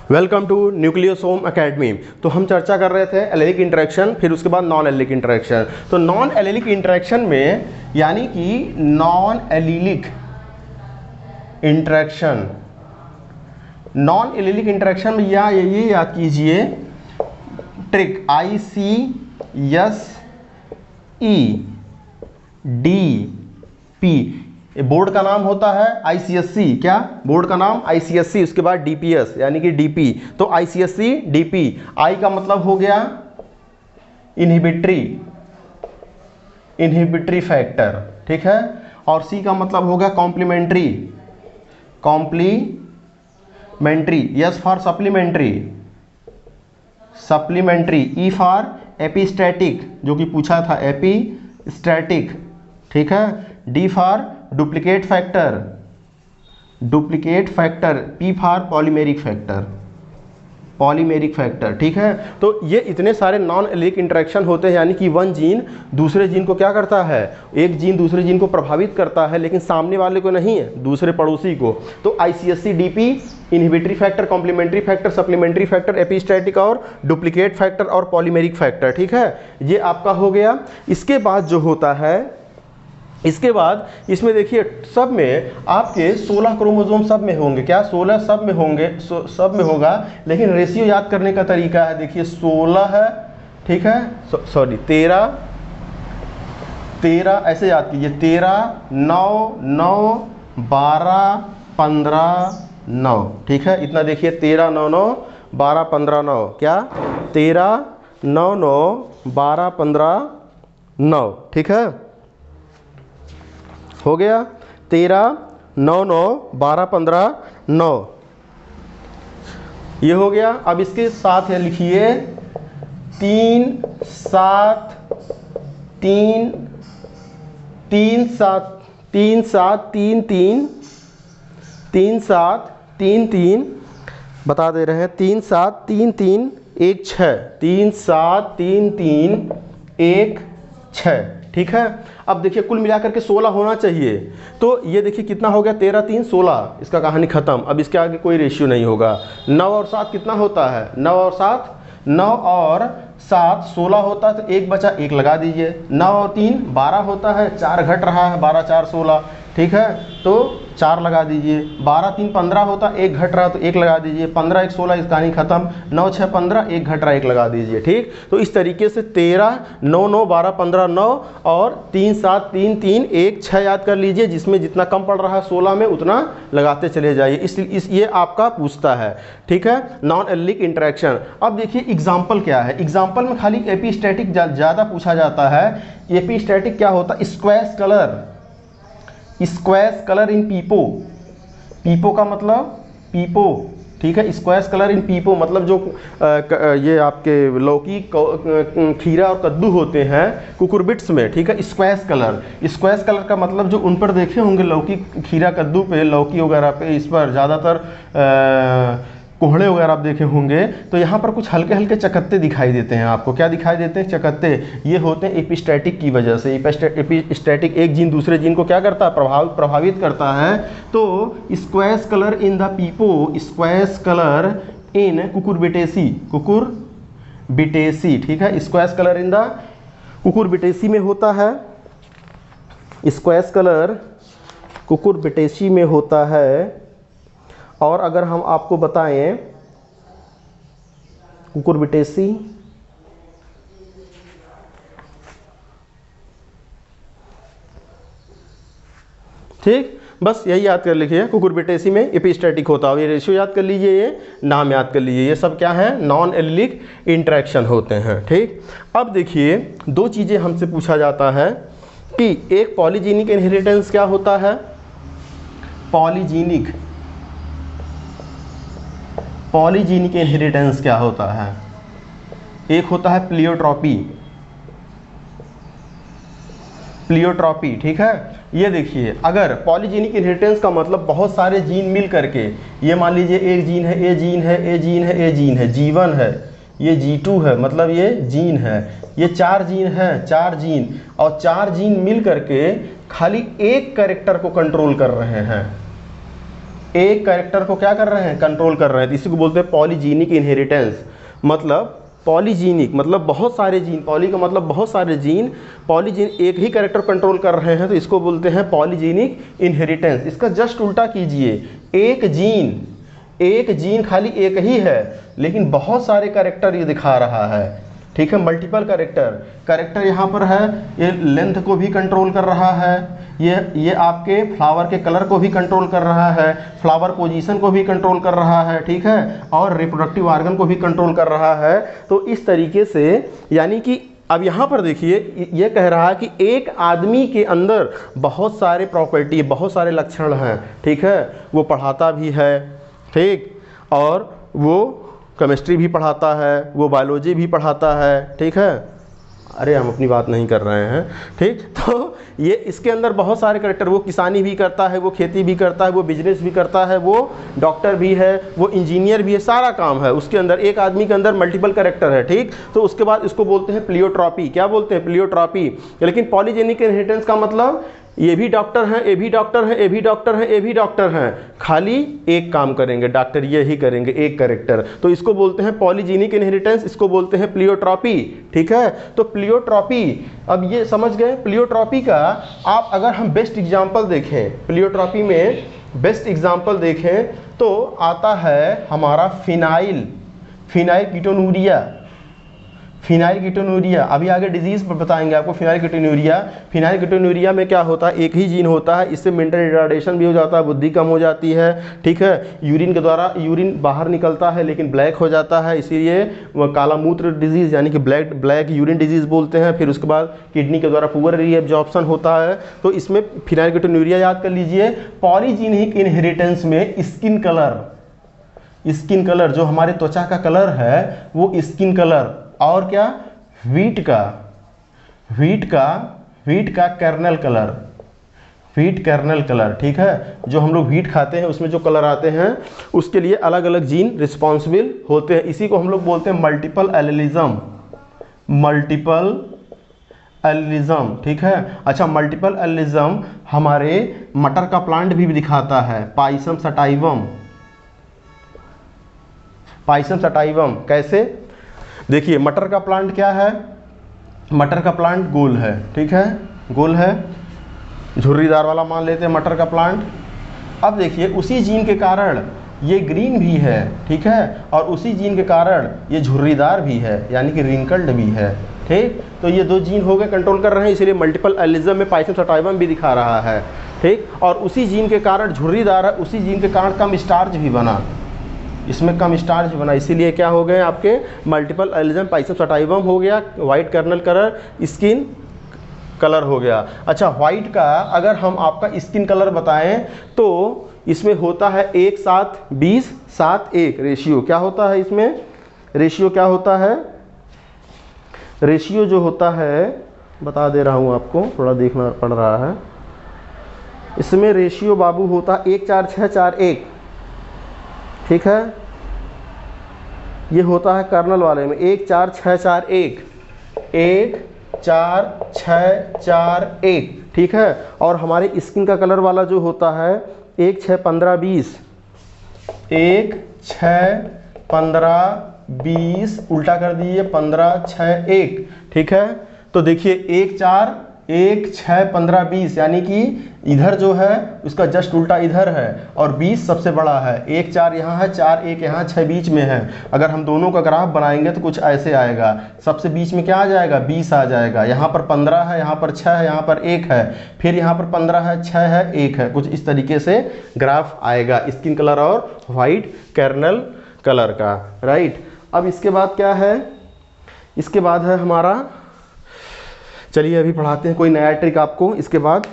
Welcome to nucleosome academy. तो हम चर्चा कर रहे थे एलेलिक इंटरेक्शन, फिर उसके बाद नॉन एलेलिक इंटरेक्शन। तो नॉन एलेलिक इंटरेक्शन में यानी कि non allylic interaction, non allylic interaction में या ये याद कीजिए ट्रिक ICSE-DP, बोर्ड का नाम होता है ICSE। क्या बोर्ड का नाम ICSE, उसके बाद DPS यानी कि DP। तो ICSE DP, I का मतलब हो गया इनहिबिटरी फैक्टर, ठीक है, और C का मतलब होगा complementary, S for supplementary, E for epistatic जो कि पूछा था एपिस्टैटिक, ठीक है, D for duplicate factor, P for polymeric factor, ठीक है। तो ये इतने सारे नॉन एलिलिक इंटरेक्शन होते हैं, यानी कि वन जीन दूसरे जीन को क्या करता है, एक जीन दूसरे जीन को प्रभावित करता है, लेकिन सामने वाले को नहीं है, दूसरे पड़ोसी को। तो ICSE DP inhibitory factor, complementary factor, supplementary factor, epistatic और डुप्लीकेट फैक्टर और पॉलीमेरिक फैक्टर, ठीक है, ये आपका हो गया। इसके बाद जो होता है, इसके बाद इसमें देखिए सब में आपके 16 क्रोमोसोम सब में होंगे। क्या 16 सब में होंगे, सब में होगा, लेकिन रेशियो याद करने का तरीका है, देखिए 16 है, ठीक है, सॉरी 13 ऐसे याद कीजिए, 13 9 9 12 15 9, ठीक है, इतना देखिए 13 9 9 12 15 9, क्या 13 9 9 12 15 9, ठीक है, हो गया 13 9 9 12 15 9, ये हो गया। अब इसके साथ है लिखिए 3 7 3 3 7 3 7 3 3 3 7 3 3, बता दे रहे हैं 3 7 3 3 1 6, 3 7 3 3 1 6, ठीक है। अब देखिए कुल मिलाकर के 16 होना चाहिए, तो ये देखिए कितना हो गया 13 3 16, इसका कहानी खत्म। अब इसके आगे कोई रेशियो नहीं होगा। 9 और 7 कितना होता है, 9 और 7 16 होता है, तो एक बचा, एक लगा दीजिए। 9 और 3 12 होता है, 4 घट रहा है, 12 4 16, ठीक है, तो 4 लगा दीजिए। 12 3 15 होता, एक घट रहा तो एक लगा दीजिए। 15 1 16, इस कहानी खत्म। 9 6 15, एक घट रहा एक लगा दीजिए, ठीक। तो इस तरीके से 13 9 9 12 15 9 और 3 7 3 3 1 6 याद कर लीजिए, जिसमें जितना कम पड़ रहा है 16 में उतना लगाते चले जाइए। ये आपका पूछता है, ठीक है, नॉन एलिलिक इंटरेक्शन। अब देखिए एग्जाम्पल क्या है, एग्जाम्पल में खाली एपिस्टैटिक ज़्यादा पूछा जाता है। एपिस्टैटिक क्या होता है, स्क्वैश कलर इन पीपो का मतलब पीपो, ठीक है, स्क्वैश कलर इन पीपो मतलब जो ये आपके लौकी खीरा और कद्दू होते हैं कुकुरबिट्स में, ठीक है, स्क्वैश कलर का मतलब जो उन पर देखे होंगे लौकी खीरा कद्दू पे, लौकी वगैरह पे, इस पर ज़्यादातर कोहड़े वगैरह आप देखे होंगे, तो यहाँ पर कुछ हल्के हल्के चकत्ते दिखाई देते हैं आपको। क्या दिखाई देते हैं, चकत्ते। ये होते हैं एपिस्टैटिक की वजह से। एपिस्टैटिक एक जीन दूसरे जीन को क्या करता है, प्रभावित करता है। तो squash colour in the pepo, squash colour in cucurbitaceae, ठीक है, squash colour in the cucurbitaceae में होता है, स्क्वैश कलर कुकुरबिटेसी में होता है। और अगर हम आपको बताएं कुकुरबिटेसी, ठीक, बस यही याद कर लिखिए, कुकुरबिटेसी में एपिस्टैटिक होता है। ये रेशियो याद कर लीजिए, ये नाम याद कर लीजिए, ये सब क्या है, नॉन एलिलिक इंटरेक्शन होते हैं, ठीक। अब देखिए दो चीज़ें हमसे पूछा जाता है कि एक पॉलीजीनिक इनहेरिटेंस क्या होता है, पॉलीजीनिक इनहेरिटेंस क्या होता है। एक होता है प्लियोट्रॉपी, ठीक है। ये देखिए अगर पॉलीजीनिक इनहेरिटेंस का मतलब बहुत सारे जीन मिल करके, ये मान लीजिए एक जीन है, ए जीन है, ए जीन है, ए जीन है, G1 है, ये G2 है, मतलब ये जीन है, ये 4 जीन है, 4 जीन, और 4 जीन मिल करके खाली एक कैरेक्टर को कंट्रोल कर रहे हैं, एक कैरेक्टर को क्या कर रहे हैं, कंट्रोल कर रहे हैं। तो इसी को बोलते हैं पॉलीजीनिक इनहेरिटेंस। मतलब पॉलीजीनिक मतलब बहुत सारे जीन, पॉली का मतलब बहुत सारे जीन, पॉलीजीन एक ही कैरेक्टर कंट्रोल कर रहे हैं तो इसको बोलते हैं पॉलीजीनिक इनहेरिटेंस। इसका जस्ट उल्टा कीजिए, एक जीन खाली एक ही है लेकिन बहुत सारे कैरेक्टर ये दिखा रहा है, ठीक है, मल्टीपल कैरेक्टर यहाँ पर है, ये लेंथ को भी कंट्रोल कर रहा है, ये आपके फ्लावर के कलर को भी कंट्रोल कर रहा है, फ्लावर पोजीशन को भी कंट्रोल कर रहा है, ठीक है, और रिप्रोडक्टिव ऑर्गन को भी कंट्रोल कर रहा है। तो इस तरीके से यानी कि अब यहाँ पर देखिए ये कह रहा है कि एक आदमी के अंदर बहुत सारे प्रॉपर्टी, बहुत सारे लक्षण हैं, ठीक है, वो पढ़ाता भी है, ठीक, और वो केमिस्ट्री भी पढ़ाता है, वो बायोलॉजी भी पढ़ाता है, ठीक है, अरे हम अपनी बात नहीं कर रहे हैं, ठीक। तो ये इसके अंदर बहुत सारे कैरेक्टर, वो किसानी भी करता है, वो खेती भी करता है, वो बिजनेस भी करता है, वो डॉक्टर भी है, वो इंजीनियर भी है, सारा काम है उसके अंदर। एक आदमी के अंदर मल्टीपल कैरेक्टर है, ठीक। तो उसके बाद इसको बोलते हैं प्लियोट्रॉपी। क्या बोलते हैं, प्लियोट्रॉपी। लेकिन पॉलीजेनिक इनहेरिटेंस का मतलब ये भी डॉक्टर हैं, ये भी डॉक्टर हैं, ये भी डॉक्टर हैं, ये भी डॉक्टर हैं, खाली एक काम करेंगे, डॉक्टर ये ही करेंगे, एक कैरेक्टर। तो इसको बोलते हैं पॉलीजेनिक इनहेरिटेंस, इसको बोलते हैं प्लियोट्रॉपी, ठीक है। तो प्लियोट्रॉपी, अब ये समझ गए प्लियोट्रॉपी का। आप अगर हम बेस्ट एग्जांपल देखें, प्लियोट्रॉपी में बेस्ट एग्जांपल देखें तो आता है हमारा फिनाइल कीटोनूरिया। अभी आगे डिजीज बताएंगे आपको। फिनाइल कीटोनूरिया में क्या होता है, एक ही जीन होता है, इससे मेंटल रिटार्डेशन भी हो जाता है, बुद्धि कम हो जाती है, ठीक है, यूरिन के द्वारा यूरिन बाहर निकलता है लेकिन ब्लैक हो जाता है, इसीलिए वह काला मूत्र डिजीज यानी कि ब्लैक यूरिन डिजीज बोलते हैं। फिर उसके बाद किडनी के द्वारा पुअर रीएब्जॉर्प्शन होता है। तो इसमें फिनाइल कीटोनूरिया याद कर लीजिए। पॉलीजीनिक इनहेरिटेंस में स्किन कलर जो हमारे त्वचा का कलर है वो स्किन कलर, और क्या, वीट का कर्नल कलर, ठीक है, जो हम लोग वीट खाते हैं उसमें जो कलर आते हैं उसके लिए अलग अलग जीन रिस्पॉन्सिबल होते हैं। इसी को हम लोग बोलते हैं मल्टीपल एलिज्म, ठीक है। अच्छा, मल्टीपल एलिज्म हमारे मटर का प्लांट भी दिखाता है, पाइसम सटाइवम। कैसे, देखिए मटर का प्लांट क्या है, मटर का प्लांट गोल है, ठीक है, गोल है, झुर्रीदार वाला मान लेते हैं मटर का प्लांट। अब देखिए उसी जीन के कारण ये ग्रीन भी है, ठीक है, और उसी जीन के कारण ये झुर्रीदार भी है यानी कि रिंकल्ड भी है, ठीक। तो ये दो जीन हो गए कंट्रोल कर रहे हैं, इसीलिए मल्टीपल एलिज्म में पाइसम सटाइवम भी दिखा रहा है, ठीक। और उसी जीन के कारण झुर्रीदार है, उसी जीन के कारण कम स्टार्च भी बना, इसमें कम स्टार्च बना, इसीलिए क्या हो गए आपके मल्टीपल एलिज्म, पाइसम सटाइवम हो गया, white kernel colour, skin colour हो गया। अच्छा, व्हाइट का अगर हम आपका स्किन कलर बताएं तो इसमें होता है 1:7:20:7:1 रेशियो। क्या होता है इसमें, रेशियो क्या होता है, रेशियो जो होता है बता दे रहा हूँ आपको, थोड़ा देखना पड़ रहा है। इसमें रेशियो बाबू होता है 1:4:6:4:1, ठीक है। ये होता है कर्नल वाले में 1:4:6:4:1, 1:4:6:4:1, ठीक है। और हमारे स्किन का कलर वाला जो होता है 1:6:15:20, 1:6:15:20 उल्टा कर दीजिए 15:6:1, ठीक है। तो देखिए 1:6:15:20 यानी कि इधर जो है उसका जस्ट उल्टा इधर है और 20 सबसे बड़ा है। 1:4 यहाँ है, 4:1 यहाँ, 6 बीच में है। अगर हम दोनों का ग्राफ बनाएंगे तो कुछ ऐसे आएगा, सबसे बीच में क्या आ जाएगा, 20 आ जाएगा। यहाँ पर 15 है, यहाँ पर 6 है, यहाँ पर 1 है, फिर यहाँ पर 15 है, 6 है, 1 है, कुछ इस तरीके से ग्राफ आएगा स्किन कलर और वाइट कर्नल कलर का, राइट। अब इसके बाद क्या है, इसके बाद है हमारा, चलिए अभी पढ़ाते हैं कोई नया ट्रिक आपको इसके बाद।